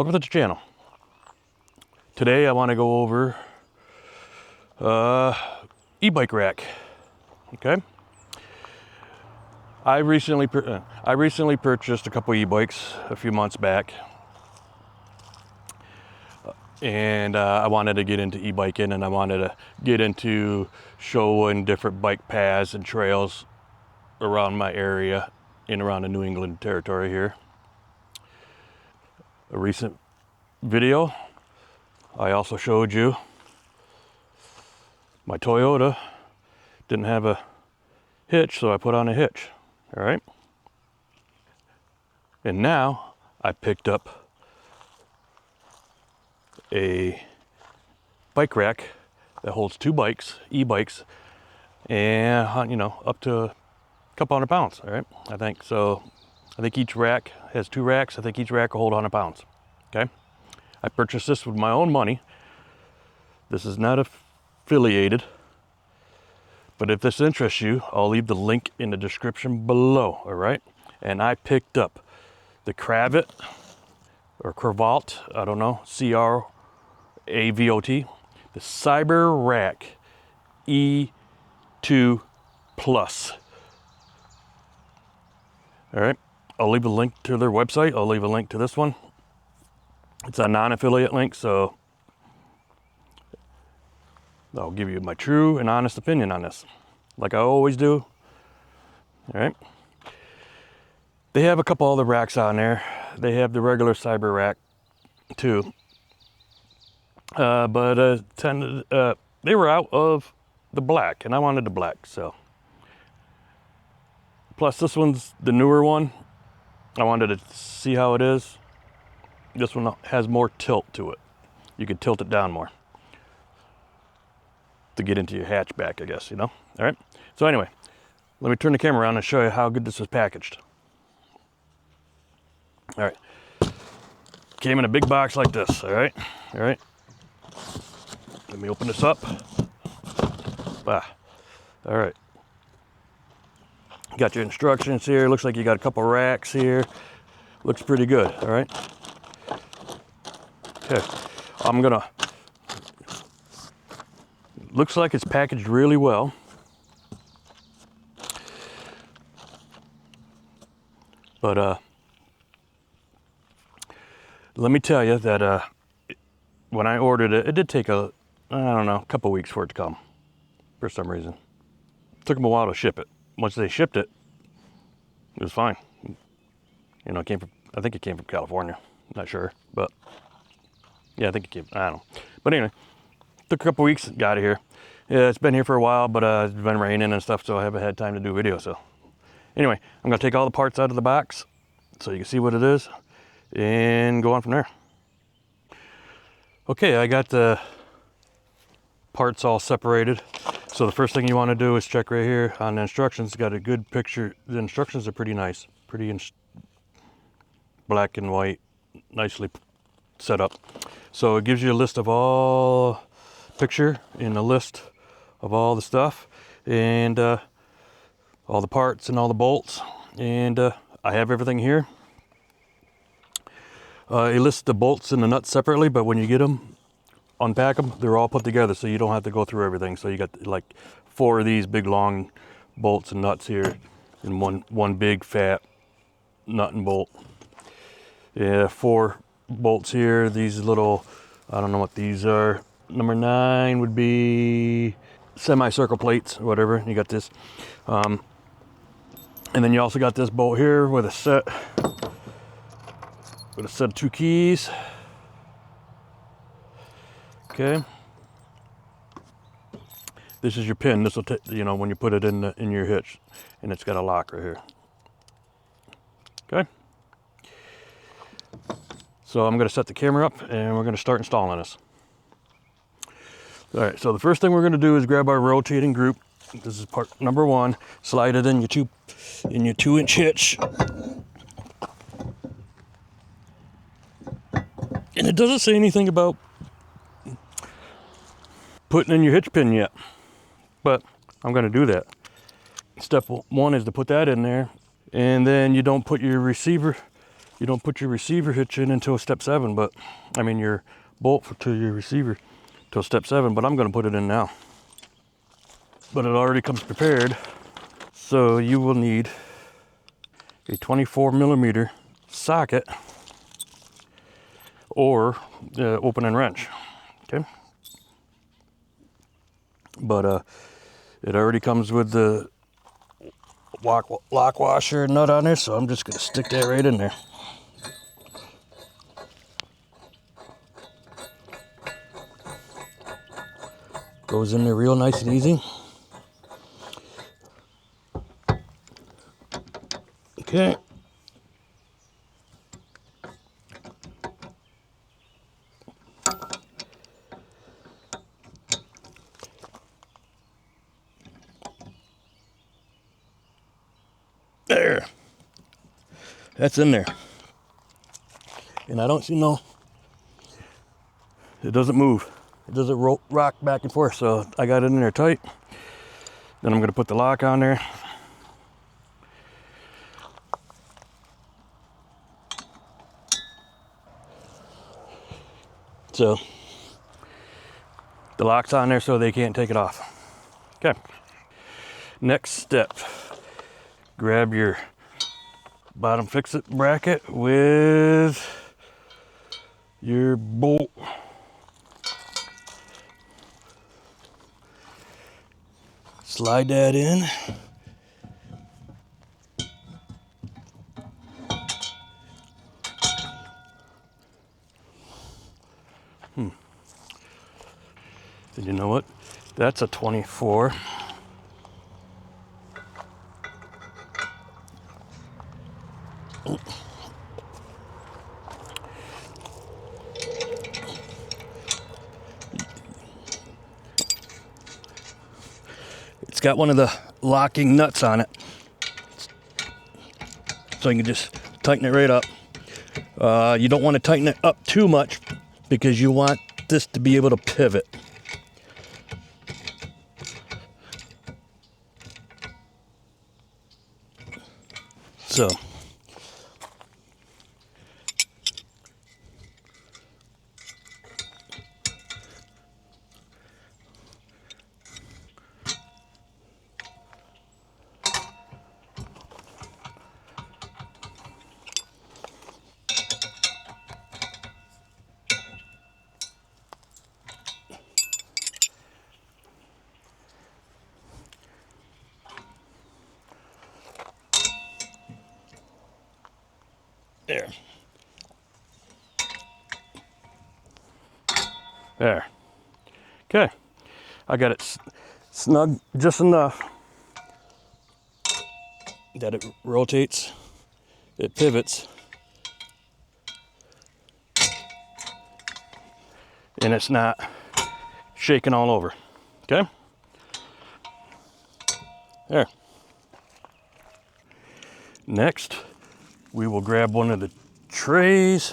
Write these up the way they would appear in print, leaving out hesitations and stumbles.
Welcome to the channel. Today I want to go over e-bike rack. Okay. I recently purchased a couple e-bikes a few months back, and I wanted to get into e-biking, and I wanted to get into showing different bike paths and trails around my area and around the New England territory here. A recent video, I also showed you my Toyota didn't have a hitch, so I put on a hitch. All right. And now I picked up a bike rack that holds two bikes, e-bikes, and up to a couple hundred pounds. All right. I think so. I think each rack has two racks. I think each rack will hold 100 pounds. Okay. I purchased this with my own money. This is not affiliated, but if this interests you, I'll leave the link in the description below. All right. And I picked up the Cravot or Cravot, I don't know, Cravot, the Cyberrack E2 Plus. All right. I'll leave a link to their website. I'll leave a link to this one. It's a non-affiliate link, so I'll give you my true and honest opinion on this, like I always do. All right. They have a couple other racks on there. They have the regular Cyberrack too, but they were out of the black, and I wanted the black. So, plus this one's the newer one. I wanted to see how it is. This one has more tilt to it. You can tilt it down more to get into your hatchback, I guess, All right. So anyway, let me turn the camera around and show you how good this is packaged. All right. Came in a big box like this. All right. All right. Let me open this up. All right. Got your instructions here. Looks like you got a couple racks here. Looks pretty good. All right. Okay. Looks like it's packaged really well. But let me tell you that when I ordered it, it did take a couple weeks for it to come for some reason. It took them a while to ship it. Once they shipped it, it was fine. It came from, I think it came from California. Not sure, but yeah, I think it came, I don't know. But anyway, took a couple weeks, got it here. Yeah, it's been here for a while, but it's been raining and stuff, so I haven't had time to do a video. So anyway, I'm gonna take all the parts out of the box so you can see what it is and go on from there. Okay, I got the parts all separated. So the first thing you want to do is check right here on the instructions. Got a good picture. The instructions are pretty nice, pretty black and white, nicely set up. So it gives you a list of all picture in a list of all the stuff and all the parts and all the bolts. And I have everything here. It lists the bolts and the nuts separately, but when you get them, unpack them, they're all put together, so you don't have to go through everything. So you got like 4 of these big long bolts and nuts here, and one big fat nut and bolt. Yeah, 4 bolts here. These little, I don't know what these are. Number 9 would be semicircle plates, or whatever. You got this, and then you also got this bolt here with a set of 2 keys. Okay. This is your pin. This will, when you put it in your hitch, and it's got a lock right here. Okay. So I'm going to set the camera up, and we're going to start installing this. All right. So the first thing we're going to do is grab our rotating group. This is part number 1. Slide it in your 2-inch hitch. And it doesn't say anything about putting in your hitch pin yet, but I'm going to do that. Step 1 is to put that in there, and then you don't put your receiver you don't put your receiver hitch in until step 7, but I mean your bolt to your receiver till step 7, but I'm going to put it in now. But it already comes prepared. So you will need a 24mm socket or open and wrench. Okay. But it already comes with the lock washer nut on there, so I'm just going to stick that right in there. Goes in there real nice and easy. Okay. There. That's in there. And I don't see it doesn't move. It doesn't rock back and forth, so I got it in there tight. Then I'm going to put the lock on there. So the lock's on there so they can't take it off. Okay. Next step, grab your bottom fix-it bracket with your bolt. Slide that in. And you know what? That's a 24. It's got one of the locking nuts on it, so you can just tighten it right up. You don't want to tighten it up too much because you want this to be able to pivot. So there. There. Okay. I got it snug just enough that it rotates, it pivots, and it's not shaking all over. Okay? There. Next, we will grab one of the trays.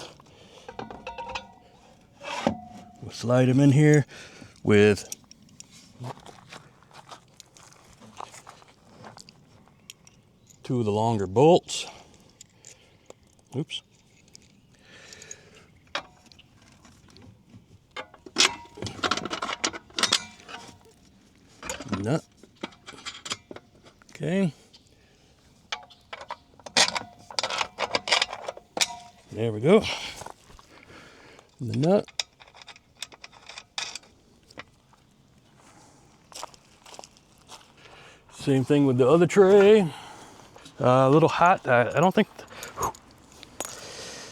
We'll slide them in here with two of the longer bolts. Oops. Nut. Okay. There we go. The nut. Same thing with the other tray. A little hot. I don't think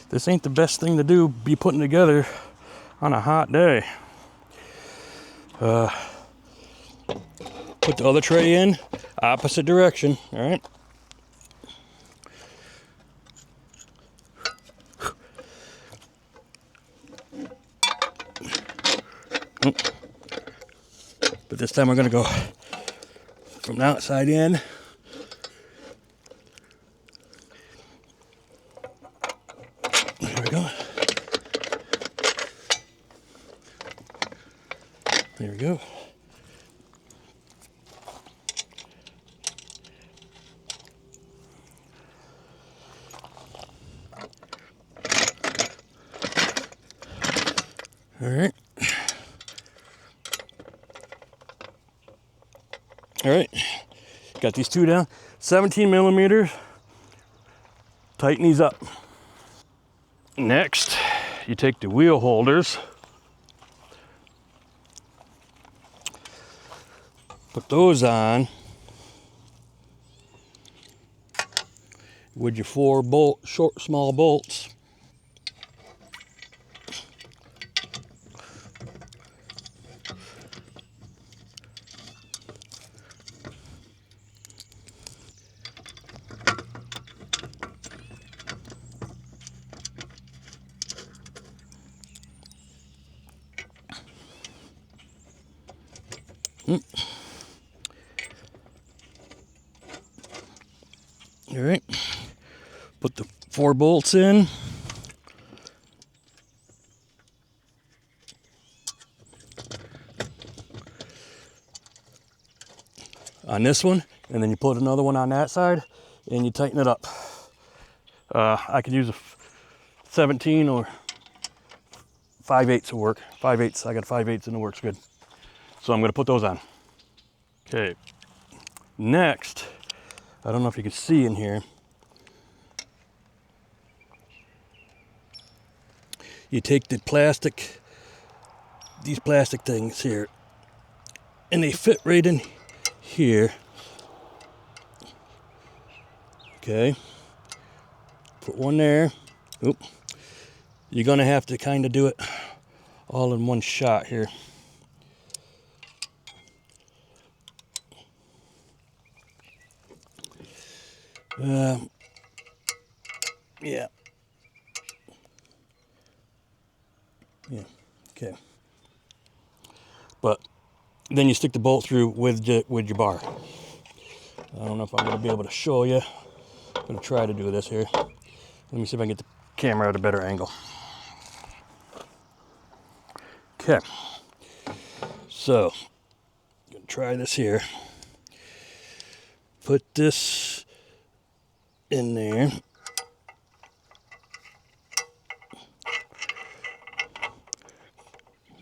this ain't the best thing to do, be putting together on a hot day. Put the other tray in, opposite direction, all right? But this time we're gonna go from the outside in. There we go. There we go. All right. All right. Got these two down. 17 millimeters. Tighten these up. Next, you take the wheel holders. Put those on with your 4 small bolts. All right, put the 4 bolts in. On this one, and then you put another one on that side, and you tighten it up. I could use a 17 or 5/8 will work. 5/8, I got 5/8 and it works good. So I'm gonna put those on. Okay, next, I don't know if you can see in here, you take the plastic, these plastic things here, and they fit right in here. Okay, put one there. Oop. You're gonna have to kind of do it all in one shot here. Yeah. Yeah, okay. But then you stick the bolt through with your bar. I don't know if I'm gonna be able to show you. I'm gonna try to do this here. Let me see if I can get the camera at a better angle. Okay, so I'm gonna try this here. Put this in there.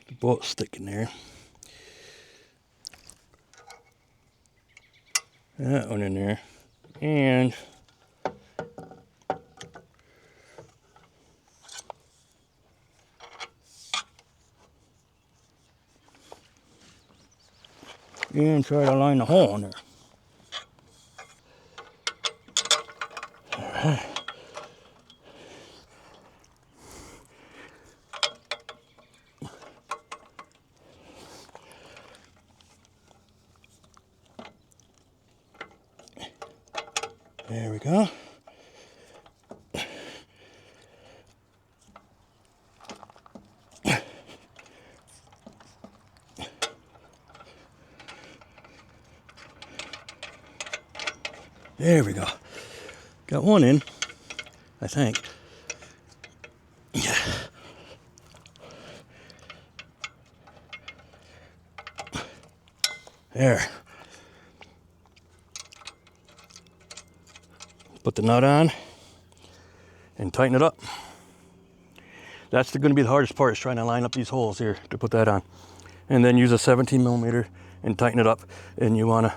The bolt stick in there. That one in there. And try to line the hole in there. All right. There we go. There we go. Got one in, I think. Yeah. There. Put the nut on and tighten it up. That's going to be the hardest part, is trying to line up these holes here to put that on. And then use a 17 millimeter and tighten it up. And you want to,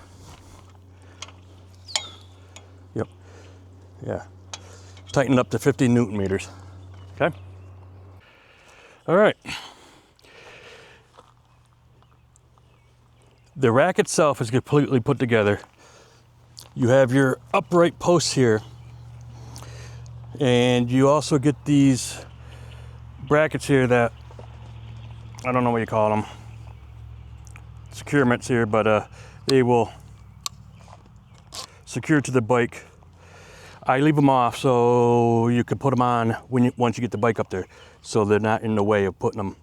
yep, yeah, tighten it up to 15 Newton meters. Okay. All right. The rack itself is completely put together. You have your upright posts here, and you also get these brackets here that, I don't know what you call them, securements here, but they will secure to the bike. I leave them off so you can put them on once you get the bike up there, so they're not in the way of putting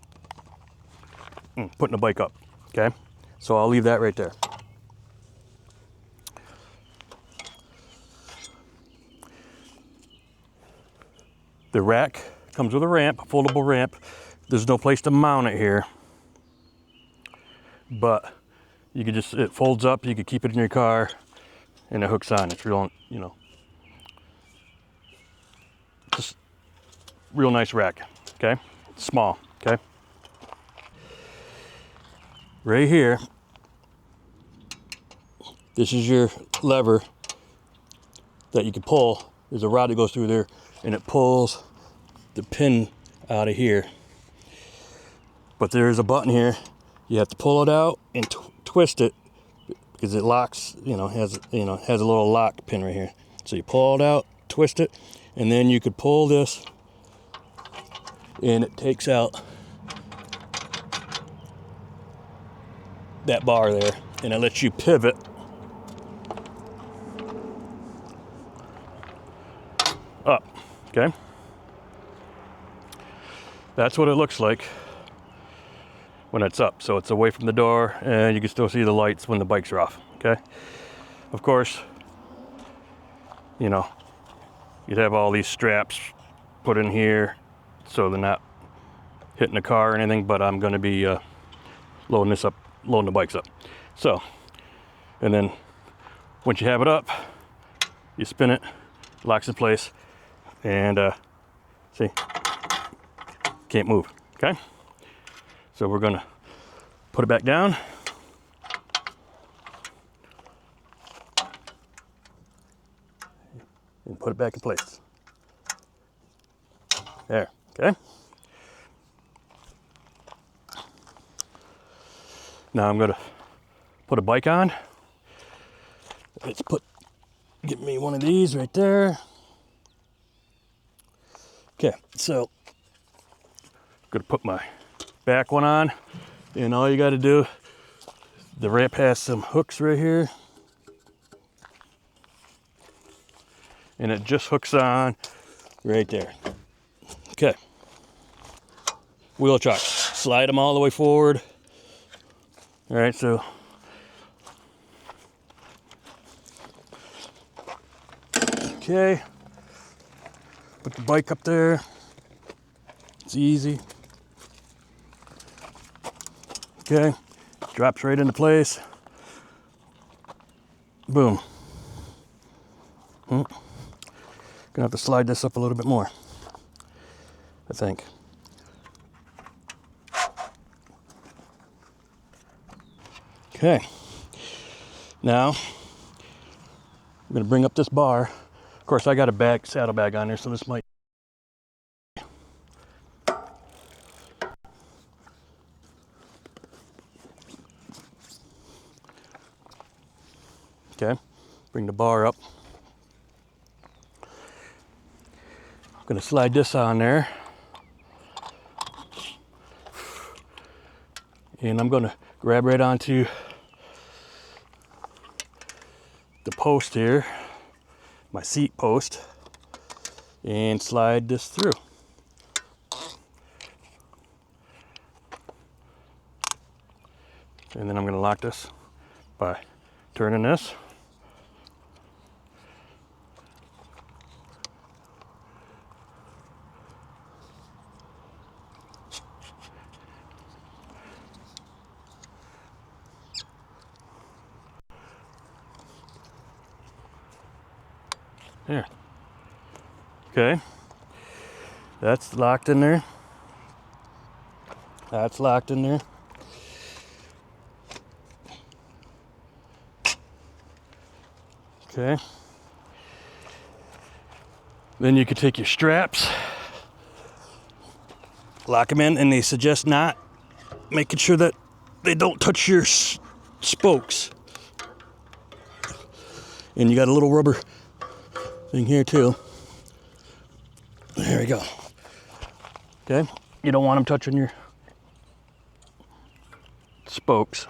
the bike up. Okay, so I'll leave that right there. The rack comes with a ramp, a foldable ramp. There's no place to mount it here, but you could just, it folds up, you could keep it in your car, and it hooks on. It's real, you know, just real nice rack, okay? It's small, okay? right here, this is your lever that you can pull. There's a rod that goes through there and it pulls the pin out of here. But there's a button here. You have to pull it out and twist it because it locks, has a little lock pin right here. So you pull it out, twist it, and then you could pull this and it takes out that bar there and it lets you pivot up, okay? That's what it looks like when it's up. So it's away from the door and you can still see the lights when the bikes are off, okay? Of course, you'd have all these straps put in here so they're not hitting the car or anything, but I'm gonna be loading the bikes up. So, and then once you have it up, you spin it, locks in place, and see, can't move, okay? So we're gonna put it back down. And put it back in place. There, okay? Now I'm gonna put a bike on. Get me one of these right there. Okay, so I'm gonna put my back one on, and all you gotta do, the ramp has some hooks right here, and it just hooks on right there. Okay, wheel chuck, slide them all the way forward. All right, so okay, put the bike up there. It's easy. Okay, drops right into place. Boom. Gonna have to slide this up a little bit more, I think. Okay, now I'm gonna bring up this bar. Of course, I got a saddlebag on there, so this might. Okay, bring the bar up. I'm gonna slide this on there. And I'm gonna grab right onto the post here, my seat post, and slide this through. And then I'm gonna lock this by turning this. There. Okay. That's locked in there. That's locked in there. Okay. Then you can take your straps, lock them in, and they suggest not making sure that they don't touch your spokes. And you got a little rubber thing here too. There we go. Okay, you don't want them touching your spokes.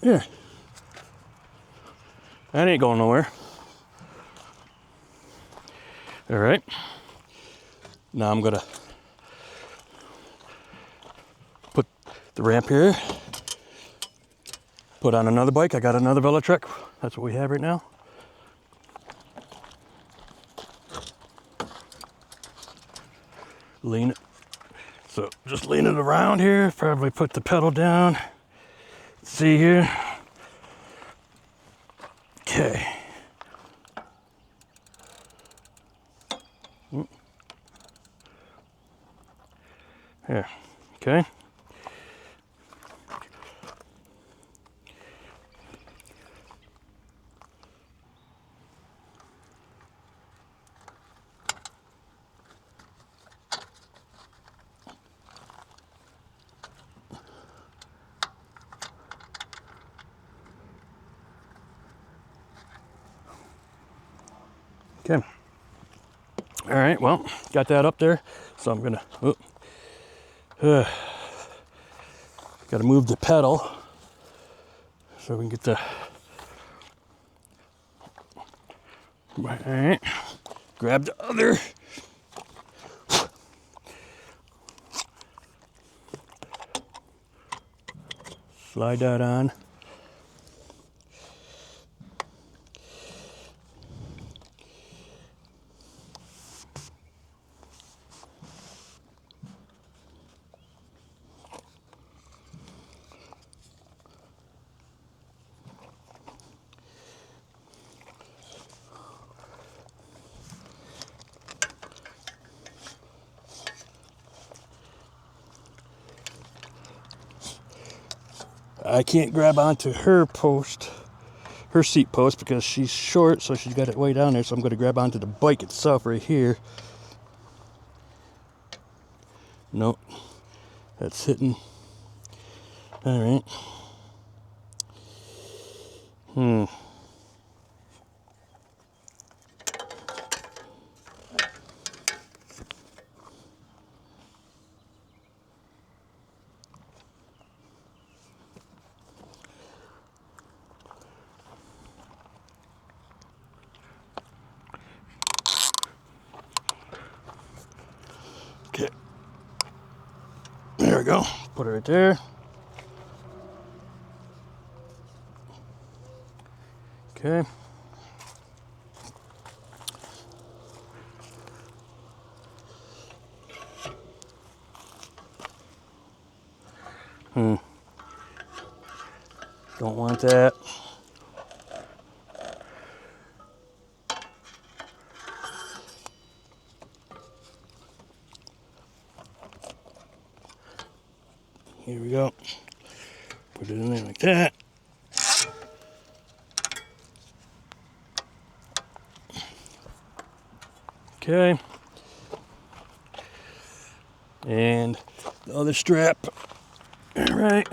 Yeah. That ain't going nowhere. All right. Now I'm gonna put the ramp here. Put on another bike. I got another Velotrek. That's what we have right now. Lean it. So just lean it around here. Probably put the pedal down. See here. Okay. Here. Okay. Okay. All right, well, got that up there. So I'm gonna, gotta move the pedal so we can get the, all right, grab the other. Slide that on. I can't grab onto her post, her seat post, because she's short, so she's got it way down there. So I'm going to grab onto the bike itself right here. Nope, that's hitting. All right. Okay. There we go. Put it right there. Okay. Don't want that. Here we go. Put it in there like that. Okay. And the other strap. All right.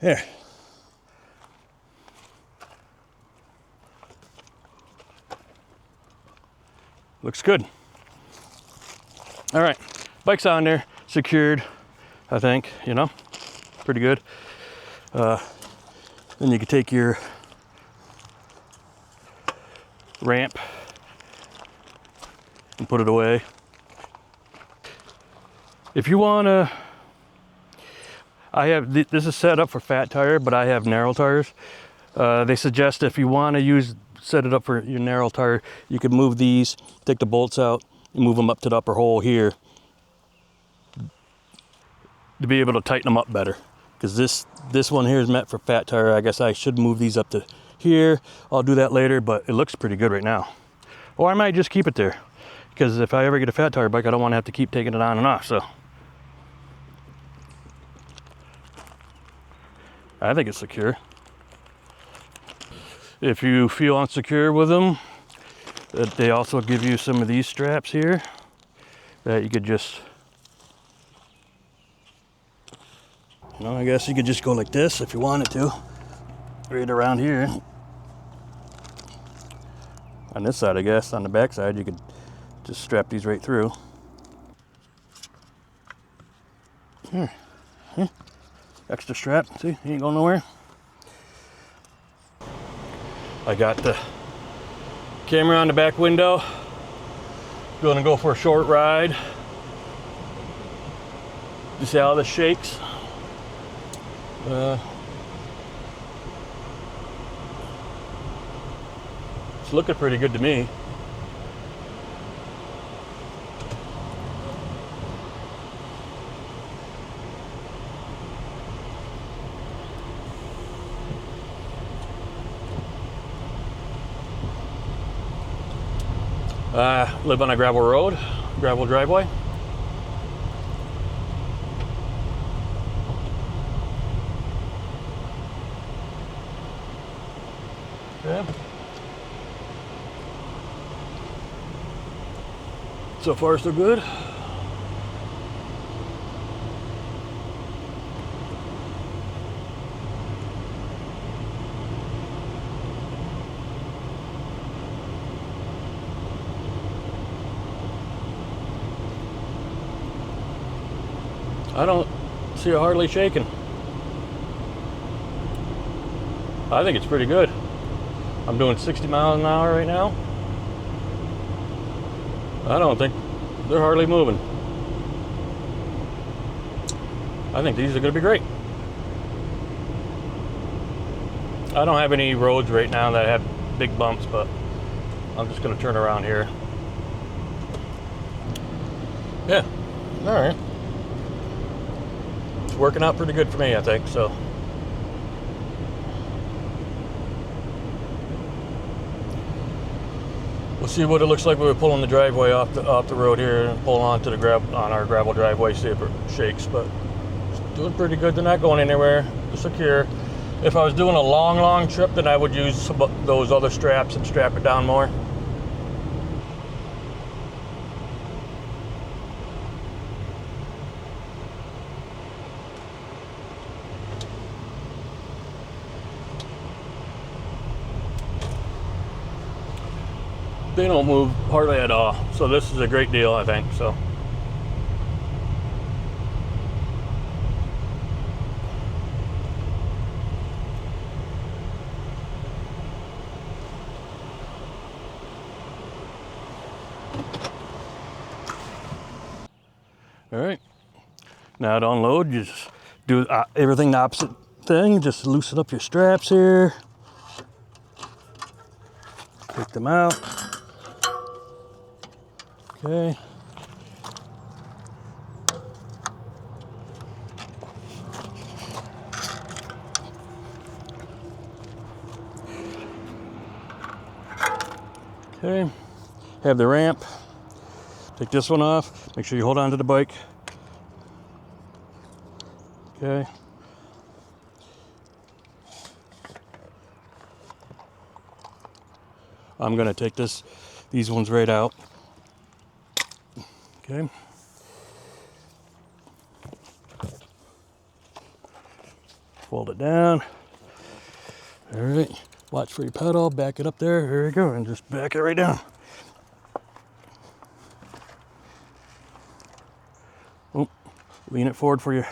There. Looks good. All right, bike's on there, secured, I think, you know, pretty good. Then you can take your ramp and put it away. If you wanna, this is set up for fat tire, but I have narrow tires. They suggest if you want to set it up for your narrow tire, you can move these, take the bolts out, and move them up to the upper hole here to be able to tighten them up better. Because this one here is meant for fat tire. I guess I should move these up to here. I'll do that later, but it looks pretty good right now. Or I might just keep it there, because if I ever get a fat tire bike, I don't want to have to keep taking it on and off. So I think it's secure. If you feel insecure with them, they also give you some of these straps here that you could just, you know, I guess you could just go like this if you wanted to, right around here. On this side, I guess, on the back side, you could just strap these right through. Here. Extra strap, see, he ain't going nowhere. I got the camera on the back window. Gonna go for a short ride. You see how this shakes? It's looking pretty good to me. Live on a gravel road, gravel driveway. Okay. So far, so good. I don't see it hardly shaking. I think it's pretty good. I'm doing 60 miles an hour right now. I don't think they're hardly moving. I think these are going to be great. I don't have any roads right now that have big bumps, but I'm just going to turn around here. Yeah, all right. It's working out pretty good for me, I think, so. We'll see what it looks like when we're pulling the driveway off the road here and pull onto the on our gravel driveway, see if it shakes, but it's doing pretty good. They're not going anywhere. They're secure. If I was doing a long trip, then I would use those other straps and strap it down more. They don't move hardly at all, so this is a great deal, I think. So all right, now to unload, you just do everything the opposite thing. Just loosen up your straps here, take them out. Okay. Okay. Have the ramp. Take this one off. Make sure you hold on to the bike. Okay. I'm gonna take these ones right out. Okay. Fold it down. All right. Watch for your pedal. Back it up there. There you go. And just back it right down. Oh, lean it forward for your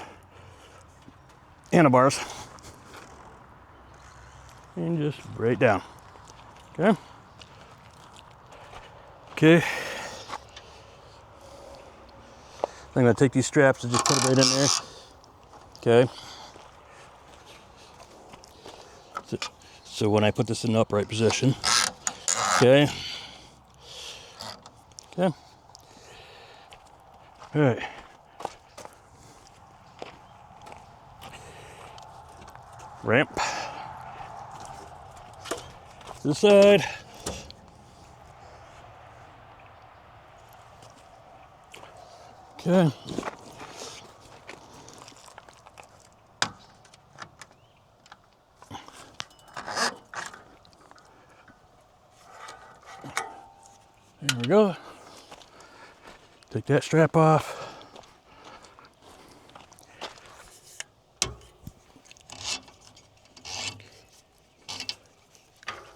handlebars. And just right down. Okay. Okay. I'm gonna take these straps and just put it right in there. Okay. So when I put this in the upright position, okay. Okay. All right. Ramp. This side. Okay. we go. Take that strap off.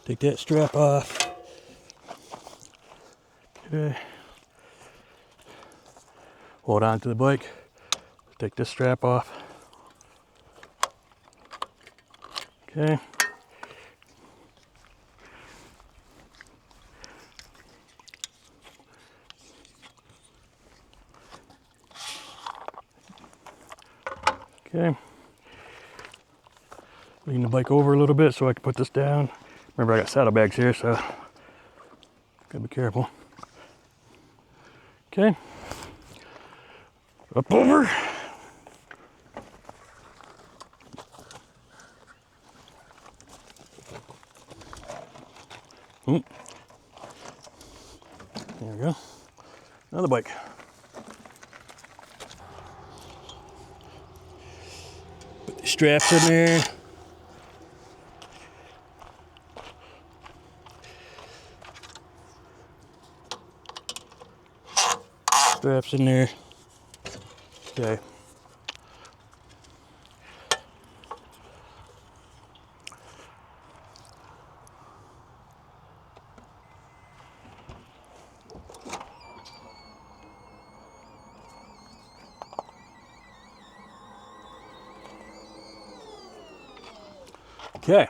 Take that strap off. Okay. Hold on to the bike. Take this strap off. Okay. Okay. Lean the bike over a little bit so I can put this down. Remember, I got saddlebags here, so gotta be careful. Okay. Up over. There we go. Another bike. Put the straps in there. Straps in there. Okay. Okay.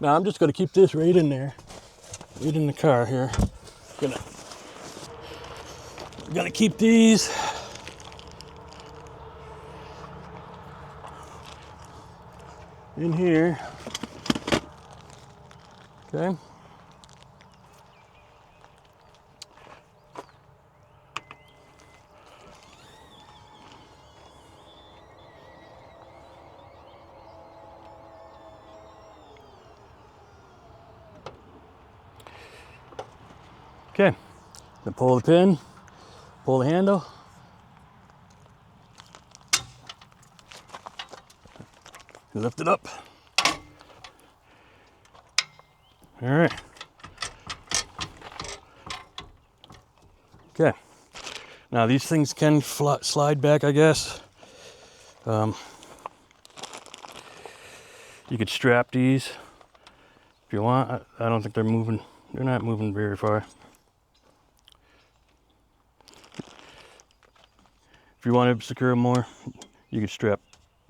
Now I'm just going to keep this right in there, right in the car here. Gonna keep these. In here. Okay. Okay. Then pull the pin, pull the handle. Lift it up. All right. Okay. Now these things can slide back, I guess. You could strap these if you want. I don't think they're moving. They're not moving very far. If you want to secure them more, you could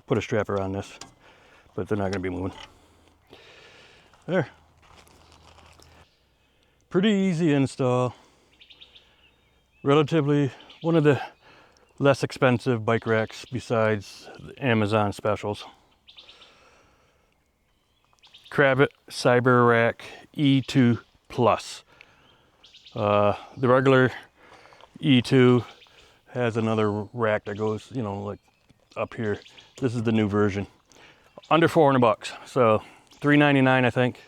put a strap around this, but they're not going to be moving. There. Pretty easy install. Relatively one of the less expensive bike racks besides the Amazon specials. Cravot Cyberrack E2 Plus. The regular E2 has another rack that goes, you know, like up here. This is the new version. Under 400 bucks. So $399, I think,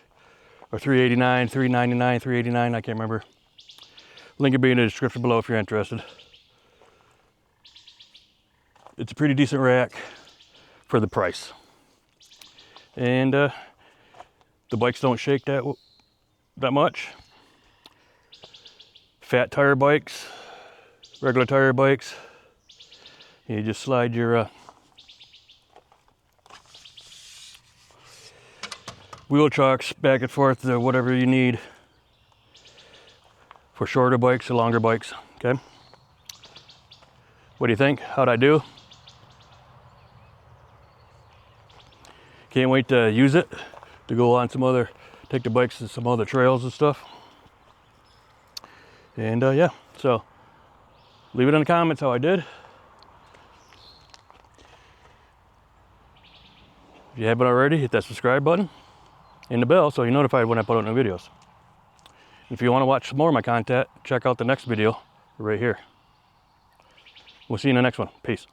or $389, $399, $389, I can't remember. Link will be in the description below if you're interested. It's a pretty decent rack for the price. And the bikes don't shake that much. Fat tire bikes, regular tire bikes, you just slide your wheel chocks back and forth to whatever you need for shorter bikes or longer bikes. Okay, what do you think? How'd I do? Can't wait to use it to go on take the bikes to some other trails and stuff. And yeah, so leave it in the comments how I did. If you haven't already, hit that subscribe button and the bell so you're notified when I put out new videos. If you want to watch some more of my content, check out the next video right here. We'll see you in the next one. Peace.